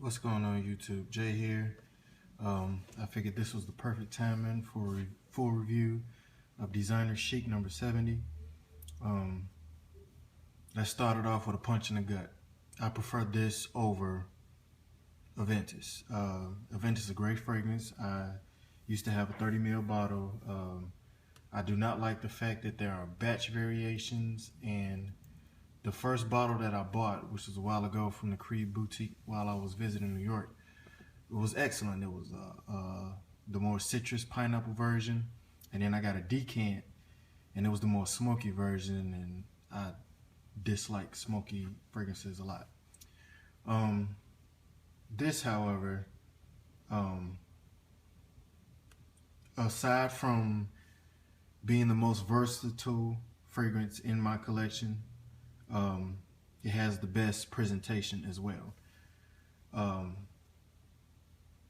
What's going on YouTube? Jay here. I figured this was the perfect timing for a full review of designer Chic number 70. Let's start it off with a punch in the gut. I prefer this over Aventus. Aventus is a great fragrance. I used to have a 30 ml bottle. I do not like the fact that there are batch variations, and the first bottle that I bought, which was a while ago from the Creed Boutique while I was visiting New York, it was excellent. It was the more citrus pineapple version, and then I got a decant, and it was the more smoky version, and I dislike smoky fragrances a lot. This, however, aside from being the most versatile fragrance in my collection, it has the best presentation as well.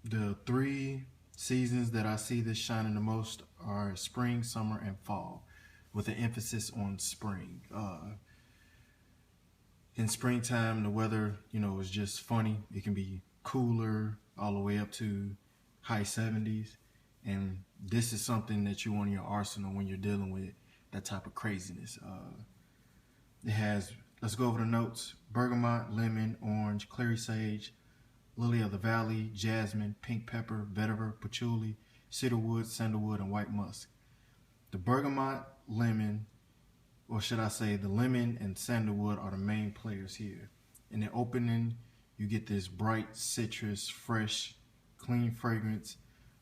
The three seasons that I see this shining the most are spring, summer, and fall, with an emphasis on spring. In springtime, the weather, is just funny. It can be cooler all the way up to high 70s. And this is something that you want in your arsenal when you're dealing with that type of craziness. It has, let's go over the notes: bergamot, lemon, orange, clary sage, lily of the valley, jasmine, pink pepper, vetiver, patchouli, cedarwood, sandalwood, and white musk. The bergamot, lemon, or should I say the lemon and sandalwood, are the main players here. In the opening, you get this bright citrus, fresh, clean fragrance.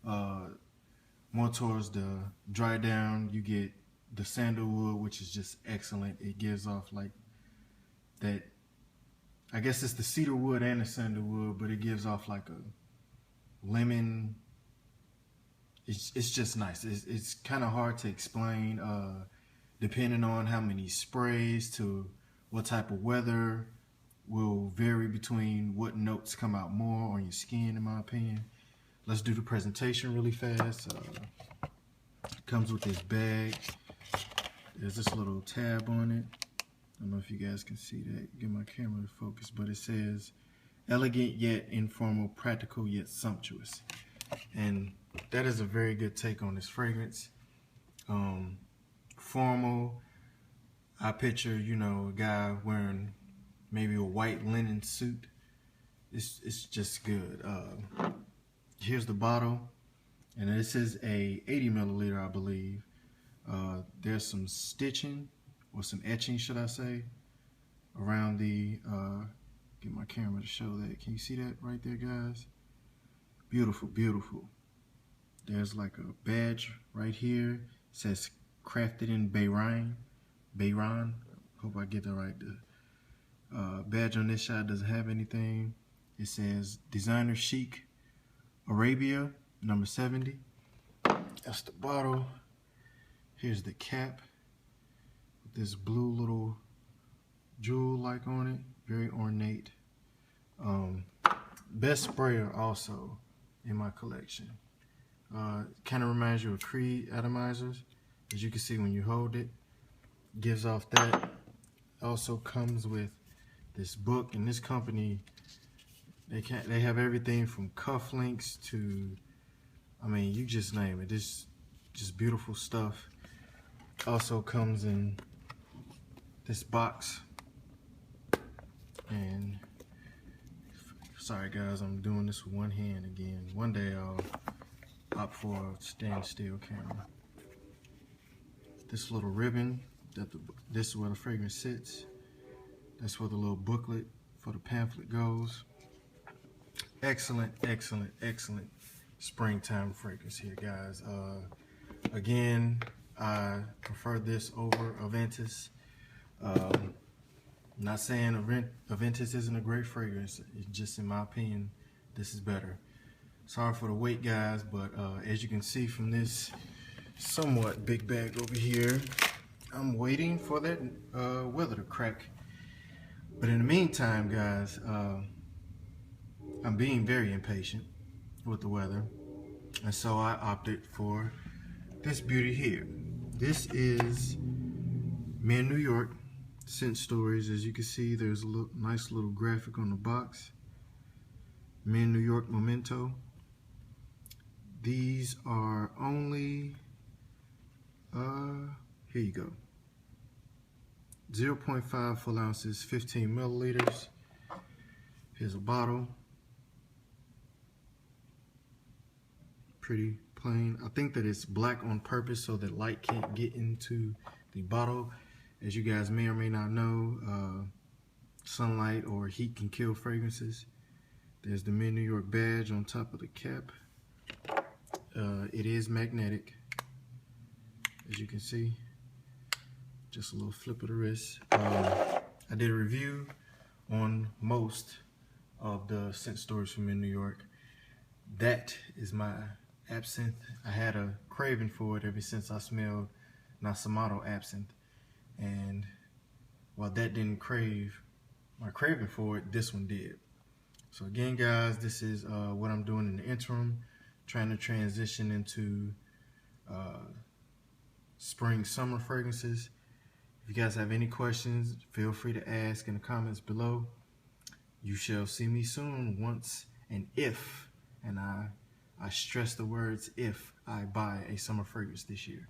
More towards the dry down, you get the sandalwood, which is just excellent. It gives off like that, I guess it's the cedar wood and the sandalwood, but it gives off like a lemon. It's just nice. It's kind of hard to explain, depending on how many sprays to what type of weather will vary between what notes come out more on your skin, in my opinion. Let's do the presentation really fast. It comes with this bag. There's this little tab on it. I don't know if you guys can see that. Get my camera to focus, but it says elegant yet informal, practical yet sumptuous. And that is a very good take on this fragrance. Formal, I picture, a guy wearing maybe a white linen suit. It's just good. Here's the bottle, and this is a 80 milliliter, I believe. There's some stitching, or some etching, should I say, around the, get my camera to show that. Can you see that right there, guys? Beautiful, beautiful. There's like a badge right here. It says crafted in Bahrain. Hope I get that right. The badge on this shot doesn't have anything. It says designer Chic Arabia, number 70. That's the bottle. Here's the cap with this blue little jewel-like on it. Very ornate. Best sprayer also in my collection. Kind of reminds you of Creed atomizers. As you can see when you hold it, gives off that. Also comes with this book, and this company, they have everything from cufflinks to, I mean, you just name it. This just beautiful stuff. Also comes in this box. And sorry guys, I'm doing this with one hand again. One day I'll opt for a standstill camera. This little ribbon, this is where the fragrance sits. That's where the little booklet for the pamphlet goes. Excellent, excellent, excellent springtime fragrance here, guys. Again, I prefer this over Aventus. I'm not saying Aventus isn't a great fragrance. It's just, in my opinion, this is better. Sorry for the wait, guys, but as you can see from this somewhat big bag over here, I'm waiting for that weather to crack. But in the meantime, guys, I'm being very impatient with the weather, and so I opted for this beauty here. This is Me in New York Scent Stories. As you can see, there's a nice little graphic on the box. Men New York Memento. These are only, here you go. 0.5 full ounces, 15 milliliters. Here's a bottle. Pretty plain. I think that it's black on purpose so that light can't get into the bottle. As you guys may or may not know, sunlight or heat can kill fragrances. There's the Men New York badge on top of the cap. It is magnetic, as you can see. Just a little flip of the wrist. I did a review on most of the scent stores from in New York. That is my absinthe. I had a craving for it ever since I smelled Nasamato absinthe. And while that didn't crave my craving for it, this one did. So again, guys, this is what I'm doing in the interim, trying to transition into spring, summer fragrances. If you guys have any questions, feel free to ask in the comments below. You shall see me soon once and if, and I stress the words if, I buy a summer fragrance this year.